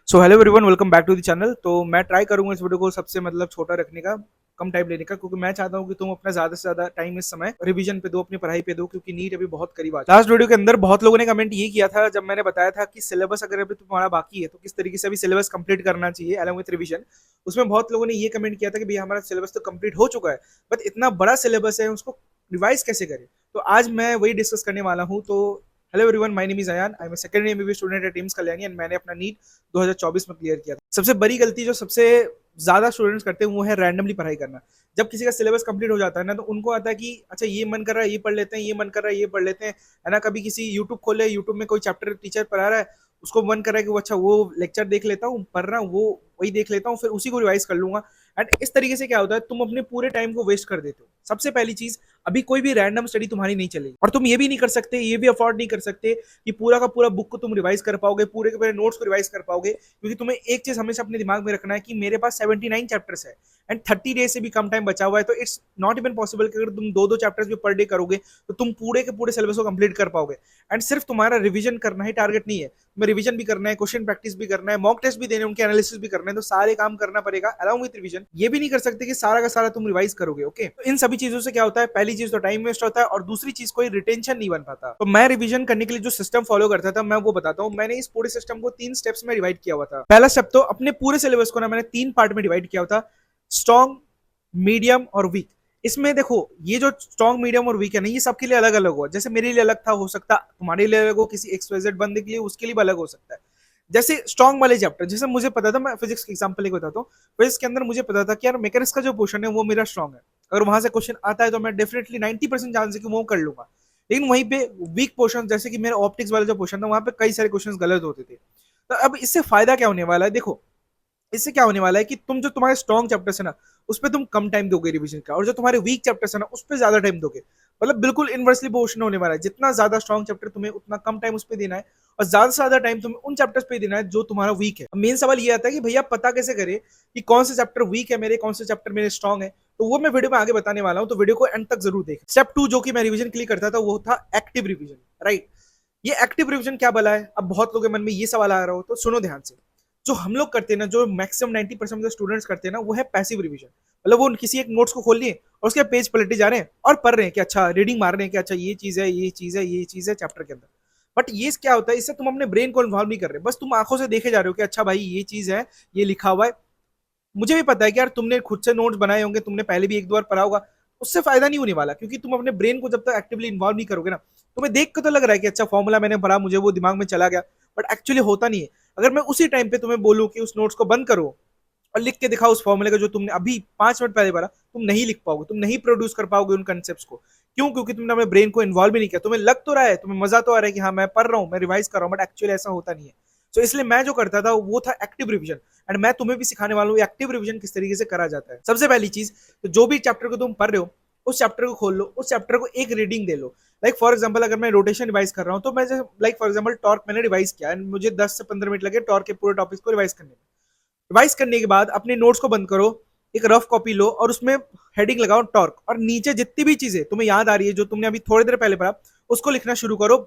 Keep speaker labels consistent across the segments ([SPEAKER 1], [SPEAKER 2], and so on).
[SPEAKER 1] So hello everyone, welcome back to the channel. तो मैं try करूंगा इस वीडियो को सबसे छोटा रखने का, कम टाइम लेने का, क्योंकि मैं चाहता हूं कि तुम अपना ज्यादा से ज्यादा टाइम इस समय रिवीजन पे दो, अपनी पढ़ाई पे दो, क्योंकि नीट अभी बहुत करीब आ चुका है। लास्ट वीडियो के अंदर बहुत लोगों ने कमेंट ये किया था, जब मैंने बताया था कि सिलेबस अगर अभी तुम्हारा बाकी है तो किस तरीके से अभी सिलेबस कंप्लीट करना चाहिए अलॉन्ग विथ रिवीजन। उसमें बहुत लोगों ने ये कमेंट किया था कि भैया हमारा सिलेबस तो कंप्लीट हो चुका है, बट इतना बड़ा सिलेबस है, उसको रिवाइज कैसे करें। तो आज मैं वही डिस्कस करने वाला हूँ। तो hello everyone, my name is Ayan, I am second year MBBS student at AIIMS Kalyani and मैंने अपना नीट 2024 में क्लियर किया था। सबसे बड़ी गलती जो सबसे ज्यादा स्टूडेंट्स करते हैं वो है रैंडमली पढ़ाई करना। जब किसी का सिलेबस कंप्लीट हो जाता है ना, तो उनको आता है कि अच्छा ये मन कर रहा है ये पढ़ लेते हैं, ये मन कर रहा है ये पढ़ लेते हैं, है ना। कभी किसी यूट्यूब खोले, यूट्यूब में कोई चैप्टर टीचर पढ़ा रहा है, उसको मन कर रहा है कि वो अच्छा वो लेक्चर देख लेता हूँ, पढ़ रहा हूँ वो वही देख लेता हूँ, फिर उसी को रिवाइज कर लूंगा। एंड इस तरीके से क्या होता है, तुम अपने पूरे टाइम को वेस्ट कर देते हो। सबसे पहली चीज, अभी कोई भी रैंडम स्टडी तुम्हारी नहीं चलेगी, और तुम ये भी नहीं कर सकते, ये भी अफोर्ड नहीं कर सकते कि पूरा का पूरा बुक को तुम रिवाइज कर पाओगे, पूरे के पूरे नोट्स को रिवाइज कर पाओगे। क्योंकि तुम्हें एक चीज हमेशा अपने दिमाग में रखना है कि मेरे पास 79 चैप्टर्स है एंड 30 डेज से भी कम टाइम बचा हुआ है। तो इट्स नॉट इवन पॉसिबल कि अगर तुम दो दो चैप्टर्स भी पर डे करोगे तो तुम पूरे के पूरे सिलेबस को कंप्लीट कर पाओगे। एंड सिर्फ तुम्हारा रिवीजन करना ही टारगेट नहीं है, तुम्हें रिवीजन भी करना है, क्वेश्चन प्रैक्टिस भी करना है, मॉक टेस्ट भी देने, उनके एनालिसिस भी करना है। तो सारे काम करना पड़ेगा अलॉन्ग विद रिवीजन। ये भी नहीं कर सकते कि सारा का सारा तुम रिवाइज करोगे। ओके, तो इन सभी चीजों से क्या होता है, पहली चीज तो टाइम वेस्ट होता है, और दूसरी चीज कोई रिटेंशन नहीं बन पाता। तो मैं रिवीजन करने के लिए जो सिस्टम फॉलो करता था, मैं वो बताता हूँ। मैंने इस पूरे सिस्टम को 3 स्टेप्स में डिवाइड किया हुआ था। पहला स्टेप तो अपने पूरे सिलेबस को ना मैंने 3 पार्ट में डिवाइड किया हुआ था, स्ट्रॉन्ग, मीडियम और वीक। इसमें देखो, ये जो स्ट्रॉन्ग, मीडियम और वीक है ना, ये सबके लिए अलग अलग हो। जैसे मेरे लिए अलग था, हो सकता तुम्हारे लिए अलग हो, किसी एक्सवाइजेड बंदे के लिए उसके लिए भी अलग हो सकता है। जैसे स्ट्रॉन्ग वाले चैप्टर, जैसे मुझे पता था, मैं फिजिक्स के एग्जांपल लेके बताता हूँ। फिजिक्स के अंदर मुझे पता था कि यार मैकेनिक्स का जो पोर्शन है वो मेरा स्ट्रॉन्ग है, अगर वहां से क्वेश्चन आता है तो मैं डेफिनेटली 90% चांस है कि वो कर लूंगा। लेकिन वहीं पे वीक पोर्शन, जैसे कि मेरा ऑप्टिक्स वाला जो पोर्शन था, वहां पे कई सारे क्वेश्चन गलत होते थे। तो अब इससे फायदा क्या होने वाला है, देखो इससे क्या होने वाला है कि तुम जो तुम्हारे स्ट्रॉन्ग चैप्टर्स है ना, उस पर तुम कम टाइम दोगे रिवीजन का, और जो तुम्हारे वीक चैप्टर्स है ना, उस पर ज्यादा टाइम दोगे। मतलब बिल्कुल इनवर्सली प्रोपोर्शनल होने वाला है। जितना ज्यादा स्ट्रॉन्ग चैप्टर तुम्हें, उतना कम टाइम उस पर देना है, और ज्यादा से ज्यादा टाइम तुम्हें उन चैप्टर्स पे देना है जो तुम्हारा वीक है। मेन सवाल ये आता है कि भैया पता कैसे करे कि कौन से चैप्टर वीक है मेरे, कौन से चैप्टर मेरे स्ट्रॉन्ग है। तो वो मैं वीडियो में आगे बताने वाला हूँ, तो वीडियो को एंड तक जरूर देखें। स्टेप 2 जो कि मैं रिवीजन के लिए करता था, वो था एक्टिव रिवीजन। राइट, ये एक्टिव रिवीजन क्या बला है, अब बहुत लोगों के मन में ये सवाल आ रहा हो, तो सुनो ध्यान से। जो हम लोग करते हैं ना, जो मैक्सिमम 90% ऑफ स्टूडेंट्स करते हैं ना, वो है पैसिव रिवीजन। मतलब वो किसी एक नोट्स को खोल लिए और उसके पेज पलटे जा रहे हैं और पढ़ रहे हैं कि अच्छा रीडिंग मार रहे हैं कि अच्छा ये चीज है, ये चीज है, ये चीज है चैप्टर के अंदर। बट ये क्या होता है, इससे तुम अपने ब्रेन को इन्वॉल्व नहीं कर रहे, बस तुम आंखों से देखे जा रहे हो कि अच्छा भाई ये चीज है, ये लिखा हुआ है। मुझे भी पता है कि यार तुमने खुद से नोट्स बनाए होंगे, तुमने पहले भी एक दो बार पढ़ा होगा, उससे फायदा नहीं होने वाला, क्योंकि तुम अपने ब्रेन को जब तक एक्टिवली इन्वॉल्व नहीं करोगे ना, तुम्हें देख के तो लग रहा है कि अच्छा फॉर्मूला मैंने पढ़ा, मुझे वो दिमाग में चला गया, बट एक्चुअली होता नहीं है। अगर मैं उसी टाइम पे तुम्हें बोलूं कि उस नोट्स को बंद करो और लिख के दिखाओ उस फॉर्मूले का जो तुमने अभी 5 मिनट पहले पढ़ा, तुम नहीं लिख पाओगे, तुम नहीं प्रोड्यूस कर पाओगे उन कंसेप्ट को। क्यों? क्योंकि तुमने अपने ब्रेन को इन्वॉल्व भी नहीं किया। तुम्हें लग तो रहा है, तुम्हें मजा तो आ रहा है कि हाँ मैं पढ़ रहा हूँ, मैं रिवाइज कर रहा हूँ, बट एक्चुअली ऐसा होता नहीं है। तो इसलिए मैं जो करता था वो था एक्टिव रिवीजन। एंड मैं तुम्हें भी सिखाने वाला हूँ एक्टिव रिवीजन किस तरीके से करा जाता है। सबसे पहली चीज, तो जो भी चैप्टर को तुम पढ़ रहे हो, उस चैप्टर को खोल लो, उस चैप्टर को एक reading they low. Like for example, अगर मैं रोटेशन रिवाइज कर रहा हूँ, तो मैं लाइक फॉर एग्जाम्पल टॉर्क मैंने रिवाइज किया एंड मुझे 10 से 15 मिनट लगे टॉर्क के पूरे टॉपिक को रिवाइज करने में। रिवाइज करने के बाद अपने नोट्स को बंद करो, एक रफ कॉपी लो और उसमें हेडिंग लगाओ टॉर्क, और नीचे जितनी भी चीजें तुम्हें याद आ रही है जो तुमने अभी थोड़ी देर पहले पढ़ा, उसको लिखना शुरू करो,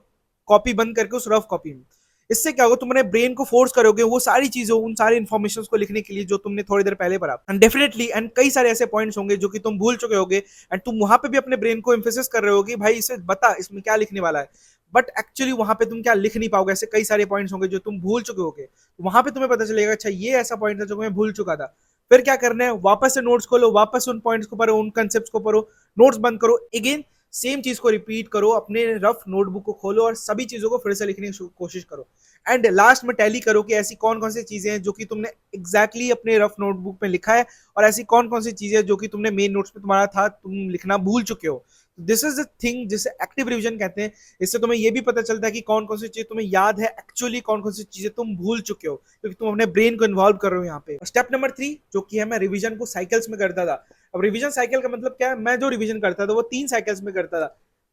[SPEAKER 1] कॉपी बंद करके उस रफ कॉपी में। इससे क्या होगा, तुमने ब्रेन को फोर्स करोगे वो सारी चीजों, उन सारी इन्फॉर्मेशन को लिखने के लिए जो तुमने थोड़ी देर पहले पढ़ा। एंड डेफिनेटली एंड कई सारे ऐसे पॉइंट्स होंगे जो कि तुम भूल चुके होगे, एंड तुम वहां पे भी अपने ब्रेन को एम्फेसिस कर रहे हो कि भाई इसे बता इसमें क्या लिखने वाला है। बट एक्चुअली वहां पे तुम क्या लिख नहीं पाओगे, ऐसे कई सारे पॉइंट्स होंगे जो तुम भूल चुके होगे। तो वहां पे तुम्हें पता चलेगा अच्छा ये ऐसा पॉइंट था जो मैं भूल चुका था। फिर क्या करना है, वापस से नोट्स खोलो, वापस उन पॉइंट्स को पढ़ो, उन कंसेप्ट को पढ़ो, नोट्स बंद करो, अगेन सेम चीज को रिपीट करो, अपने रफ नोटबुक को खोलो और सभी चीजों को फिर से लिखने की कोशिश करो। एंड लास्ट में टैली करो कि ऐसी कौन कौन सी चीजें हैं जो कि तुमने एग्जैक्टली अपने रफ नोटबुक में लिखा है, और ऐसी कौन कौन सी चीजें जो कि तुमने मेन नोट्स में तुम्हारा था, तुम लिखना भूल चुके हो। दिस इज द थिंग जिसे एक्टिव रिविजन कहते हैं। इससे तुम्हें यह भी पता चलता है कि कौन कौन सी चीज तुम्हें याद है, एक्चुअली कौन कौन सी चीजें तुम भूल चुके हो, क्योंकि तुम अपने ब्रेन को इन्वॉल्व कर रहे हो यहाँ पे। स्टेप नंबर 3 जो कि है, मैं रिवीजन को साइकिल्स में करता था। अब रिवीजन साइकिल का मतलब क्या है, मैं जो रिवीजन करता था वो 3 साइकिल्स में करता था।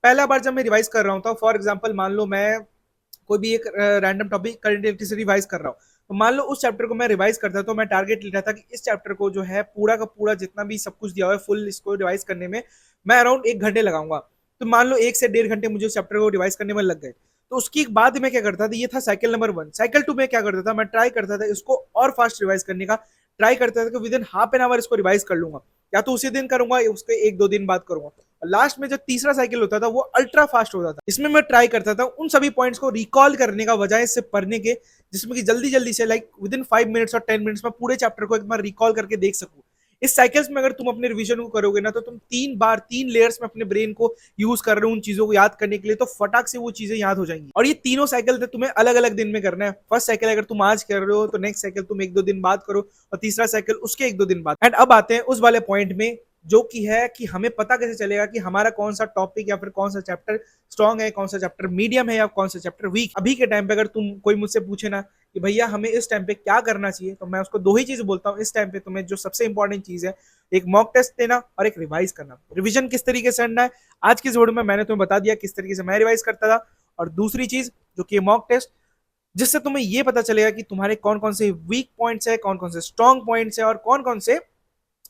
[SPEAKER 1] पहला बार जब मैं रिवाइज कर रहा हूँ, फॉर एग्जाम्पल मान लो मैं कोई भी एक रैंडम टॉपिक करंट इलेक्ट्रिसिटी से रिवाइज कर रहा हूँ, तो मान लो उस चैप्टर को मैं रिवाइज करता तो मैं टारगेट लेता था कि इस चैप्टर को जो है पूरा का पूरा जितना भी सब कुछ दिया हुआ है फुल, इसको रिवाइज करने में मैं अराउंड 1 घंटे लगाऊंगा। तो मान लो 1 से 1.5 घंटे मुझे उस चैप्टर को रिवाइज करने में लग गए। तो उसकी बाद में क्या करता था, ये था साइकिल नंबर 1। साइकिल 2 में क्या करता था, मैं ट्राई करता था इसको और फास्ट रिवाइज करने का, ट्राई करता था कि with in half an hour इसको रिवाइज कर लूंगा, या तो उसी दिन करूंगा या उसके 1-2 दिन बाद करूंगा। लास्ट में जो तीसरा साइकिल होता था वो अल्ट्रा फास्ट होता था। इसमें मैं ट्राई करता था उन सभी पॉइंट्स को रिकॉल करने का बजाय इससे पढ़ने के, जिसमें कि जल्दी जल्दी से लाइक विद इन 5 मिनट्स और 10 मिनट्स में पूरे चैप्टर को एक बार रिकॉल करके देख सकूं। इस साइकिल्स में अगर तुम अपने रिवीजन को करोगे ना, तो तुम 3 लेयर्स में अपने ब्रेन को यूज कर रहे हो उन चीजों को याद करने के लिए, तो फटाक से वो चीजें याद हो जाएंगी। और ये तीनों साइकिल तुम्हें अलग अलग दिन में करना है। फर्स्ट साइकिल अगर तुम आज कर रहे हो तो नेक्स्ट साइकिल तुम 1-2 दिन बाद करो, और तीसरा साइकिल उसके 1-2 दिन बाद। एंड अब आते हैं उस वाले पॉइंट में, जो कि है कि हमें पता कैसे चलेगा कि हमारा कौन सा टॉपिक या फिर कौन सा चैप्टर स्ट्रॉन्ग है, कौन सा चैप्टर मीडियम है या कौन सा चैप्टर वीक। अभी के टाइम पे अगर तुम कोई मुझसे पूछे ना कि भैया हमें इस टाइम पे क्या करना चाहिए, तो मैं उसको 2 ही चीज बोलता हूँ। इस टाइम पे तुम्हें जो सबसे इंपॉर्टेंट चीज है, एक मॉक टेस्ट देना और एक रिवाइज करना। रिवीजन किस तरीके से करना है आज की इस वीडियो में मैंने तुम्हें बता दिया, किस तरीके से मैं रिवाइज करता था। और दूसरी चीज जो कि मॉक टेस्ट, जिससे तुम्हें ये पता चलेगा कि तुम्हारे कौन कौन से वीक पॉइंट्स है, कौन कौन से स्ट्रॉन्ग पॉइंट्स है और कौन कौन से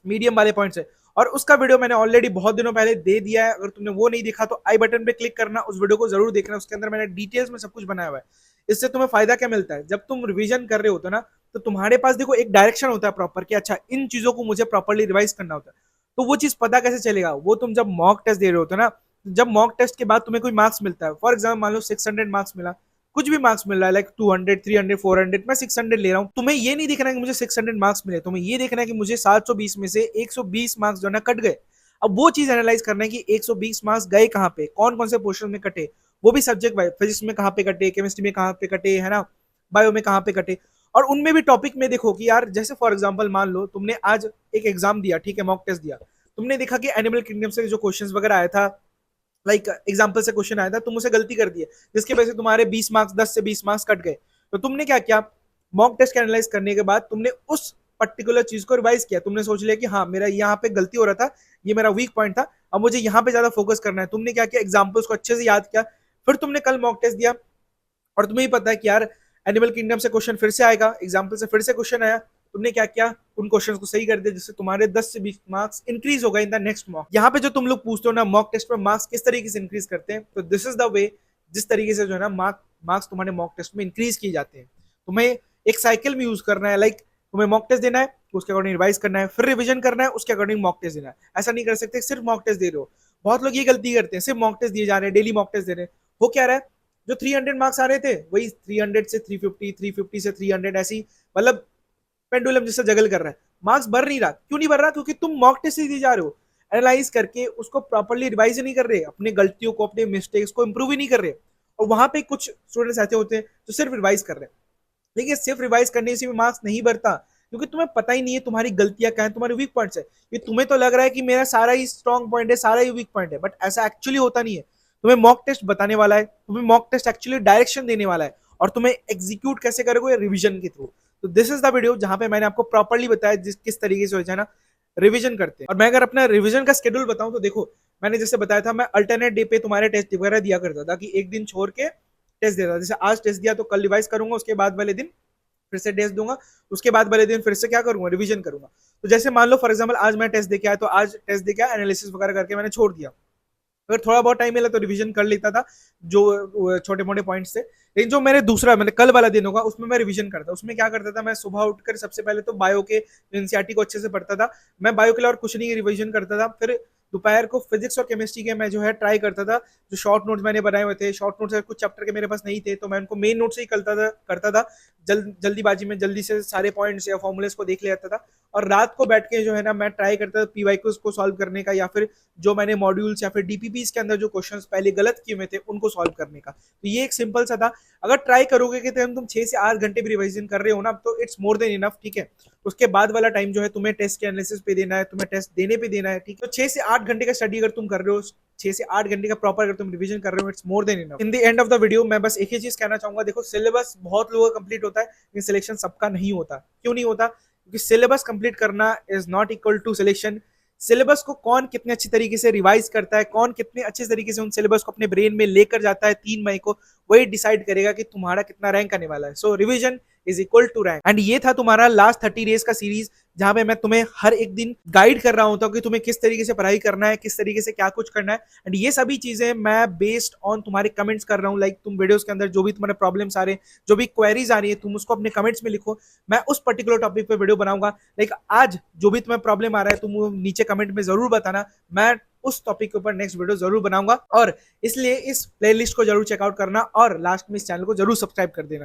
[SPEAKER 1] मीडियम वाले पॉइंट्स है। और उसका वीडियो मैंने ऑलरेडी बहुत दिनों पहले दे दिया है, अगर तुमने वो नहीं देखा तो आई बटन पे क्लिक करना, उस वीडियो को जरूर देखना। उसके अंदर मैंने डिटेल्स में सब कुछ बनाया हुआ है। इससे तुम्हें फायदा क्या मिलता है, जब तुम रिवीजन कर रहे होते ना, तो तुम्हारे पास देखो एक डायरेक्शन होता है प्रॉपर कि अच्छा इन चीजों को मुझे प्रॉपरली रिवाइज करना होता है। तो वो चीज पता कैसे चलेगा, वो तुम जब मॉक टेस्ट दे रहे होते ना, जब मॉक टेस्ट के बाद तुम्हें कोई मार्क्स मिलता है, फॉर एग्जाम्पल मान लो 600 मार्क्स मिला, कुछ भी मार्क्स मिल रहा है लाइक 200, 300, 400, मैं 600 ले रहा हूँ, तुम्हें ये नहीं देखना है कि मुझे 600 मार्क्स मिले, तुम्हें ये देखना है कि मुझे 720 में से 120 मार्क्स जो है ना कट गए। अब वो चीज एनालाइज करना है कि 120 मार्क्स गए कहाँ पे, कौन कौन से पोर्शन में कटे, वो भी सब्जेक्ट वाइज, फिजिक्स में कहाँ पे कटे, केमिस्ट्री में कहाँ पे कटे, है ना, बायो में कहाँ पे कटे। और उनमें भी टॉपिक में देखो कि यार जैसे फॉर एग्जाम्पल मान लो तुमने आज एक एग्जाम दिया, ठीक है, मॉक टेस्ट दिया, तुमने देखा कि एनिमल किंगडम से जो क्वेश्चंस वगैरह आया था, लाइक एग्जाम्पल से क्वेश्चन आया था, तुम उसे गलती कर दिए, जिसकी वजह से तुम्हारे 20 मार्क्स, 10 से 20 मार्क्स कट गए। तो तुमने क्या किया, मॉक टेस्ट एनालाइज करने के बाद तुमने उस पर्टिकुलर चीज को रिवाइज किया, तुमने सोच लिया कि हाँ मेरा यहाँ पे गलती हो रहा था, ये मेरा वीक पॉइंट था, अब मुझे यहाँ पे ज्यादा फोकस करना है। तुमने क्या किया, एग्जाम्पल्स को अच्छे से याद किया, फिर तुमने कल मॉक टेस्ट दिया, और तुम्हें पता है कि यार एनिमल किंगडम से क्वेश्चन फिर से आएगा, एग्जाम्पल से फिर से क्वेश्चन आया, तुमने क्या किया, उन क्वेश्चंस को सही कर दिया, जिससे तुम्हारे 10 से 20 मार्क्स इंक्रीज हो गए इन द नेक्स्ट मॉक। यहाँ पे जो तुम लोग पूछते हो ना मॉक टेस्ट में मार्क्स किस तरीके से इंक्रीज करते हैं, तो दिस इज द वे जिस तरीके से जो है ना मार्क्स तुम्हारे मॉक टेस्ट में इंक्रीज किए जाते हैं। तुम्हें एक साइकिल में यूज करना है, लाइक तुम्हें मॉक टेस्ट देना है, उसके अकॉर्डिंग रिवाइज करना है, फिर रिविजन करना है, उसके अकॉर्डिंग मॉक टेस्ट देना है। ऐसा नहीं कर सकते सिर्फ मॉक टेस्ट दे रहे हो। बहुत लोग ये गलती करते हैं, सिर्फ मॉक टेस्ट दिए जा रहे हैं, डेली मॉक टेस्ट दे रहे हैं, हो क्या रहा है, जो 300 मार्क्स आ रहे थे वही 300 से 350, 350 से 300, ऐसी मतलब पेंडुलम जैसा जगल कर रहा है, मार्क्स बढ़ नहीं रहा। क्यों नहीं बढ़ रहा, क्योंकि तुम मॉक टेस्ट ही दी जा रहे हो, एनालाइज करके उसको प्रॉपर्ली रिवाइज नहीं कर रहे, अपने गलतियों को, अपने मिस्टेक्स को इंप्रूव ही नहीं कर रहे। और वहां पे कुछ स्टूडेंट्स ऐसे होते हैं जो सिर्फ रिवाइज कर रहे हैं, लेकिन सिर्फ रिवाइज करने से भी मार्क्स नहीं बढ़ता, क्योंकि तुम्हें पता ही नहीं है तुम्हारी गलतियां क्या है, तुम्हारे वीक पॉइंट्स है। ये तुम्हें तो लग रहा है कि मेरा सारा ही स्ट्रॉन्ग पॉइंट है, सारा ही वीक पॉइंट है, बट ऐसा एक्चुअली होता नहीं है। तुम्हें मॉक टेस्ट बताने वाला है, तुम्हें मॉक टेस्ट एक्चुअली डायरेक्शन देने वाला है, और तुम्हें एग्जीक्यूट कैसे करोगे, रिविजन के थ्रू। तो दिस इज द वीडियो जहां पे मैंने आपको प्रॉपर्ली बताया किस तरीके से हो जाए ना रिविजन करते हैं। और मैं अगर अपना रिविजन का शेड्यूल बताऊं तो देखो, मैंने जैसे बताया था, मैं अल्टरनेट डे पे तुम्हारे टेस्ट वगैरह दिया करता था, कि एक दिन छोड़ के टेस्ट देता था। जैसे आज टेस्ट दिया तो कल रिवाइज करूंगा, उसके बाद वाले दिन फिर से टेस्ट दूंगा, उसके बाद वाले दिन फिर से क्या करूंगा, रिवीजन करूंगा। तो जैसे मान लो फॉर एग्जांपल आज मैं टेस्ट देके आया, तो आज टेस्ट देके एनालिसिस वगैरह करके मैंने छोड़ दिया। अगर थोड़ा बहुत टाइम मिला तो रिवीजन कर लेता था जो छोटे मोटे पॉइंट्स थे, लेकिन जो मेरे दूसरा मैंने कल वाला दिन होगा उसमें मैं रिवीजन करता। उसमें क्या करता था, मैं सुबह उठकर सबसे पहले तो बायो के एनसीईआरटी को अच्छे से पढ़ता था, मैं बायो के लिए और कुछ नहीं रिवीजन करता था। फिर दोपहर को फिजिक्स और केमिस्ट्री के मैं जो है ट्राई करता था, जो शॉर्ट नोट्स मैंने बनाए हुए थे, शॉर्ट नोट्स कुछ चैप्टर के मेरे पास नहीं थे तो मैं उनको मेन नोट से ही करता था, जल्दीबाजी में जल्दी से सारे पॉइंट्स या फॉर्मूलेस को देख लेता था। और रात को बैठ के जो है ना मैं ट्राई करता था पीवाईक्यूज को सॉल्व करने का, या फिर जो मैंने मॉड्यूल्स या फिर डीपीपीस के अंदर जो क्वेश्चंस पहले गलत किए हुए थे उनको सॉल्व करने का। तो ये एक सिंपल सा था। अगर ट्राई करोगे कि तुम 6 से 8 घंटे भी रिवीजन कर रहे हो ना, तो इट्स मोर देन इनफ, ठीक है। उसके बाद वाला टाइम जो है तुम्हें टेस्ट के एनालिसिस पे देना है, तुम्हें टेस्ट देने पे देना है, ठीक है। तो 6 से 8 घंटे का स्टडी अगर तुम कर रहे हो, 6 से 8 घंटे का प्रॉपर अगर तुम रिवीजन कर रहे हो, it's more than enough. In the end of the video मैं बस एक ही चीज कहना चाहूंगा, देखो सिलेबस बहुत लोगों का कंप्लीट होता है, लेकिन सिलेक्शन सबका नहीं होता। क्यों नहीं होता, क्योंकि सिलेबस कंप्लीट करना is not equal to selection. Syllabus को कौन कितने अच्छी तरीके से रिवाइज करता है, कौन कितने अच्छे तरीके से उन सिलेबस को अपने ब्रेन में लेकर जाता है 3 मई को, वही डिसाइड करेगा कि तुम्हारा कितना रैंक आने वाला है। So revision is equal to rank. And ये था तुम्हारा लास्ट 30 डेज का सीरीज, जहां पे मैं तुम्हें हर एक दिन गाइड कर रहा होता हूँ कि तुम्हें किस तरीके से पढ़ाई करना है, किस तरीके से क्या कुछ करना है। एंड ये सभी चीजें मैं बेस्ड ऑन तुम्हारे कमेंट्स कर रहा हूँ। लाइक तुम वीडियोस के अंदर जो भी तुम्हारे प्रॉब्लम्स आ रहे हैं, जो भी क्वेरीज आ रही है, तुम उसको अपने कमेंट्स में लिखो, मैं उस पर्टिकुलर टॉपिक पे वीडियो बनाऊंगा। लाइक आज जो भी तुम्हें प्रॉब्लम आ रहा है तुम वो नीचे कमेंट में जरूर बताना, मैं उस टॉपिक के ऊपर नेक्स्ट वीडियो जरूर बनाऊंगा। और इसलिए इस प्लेलिस्ट को जरूर चेकआउट करना और लास्ट में इस चैनल को जरूर सब्सक्राइब कर देना।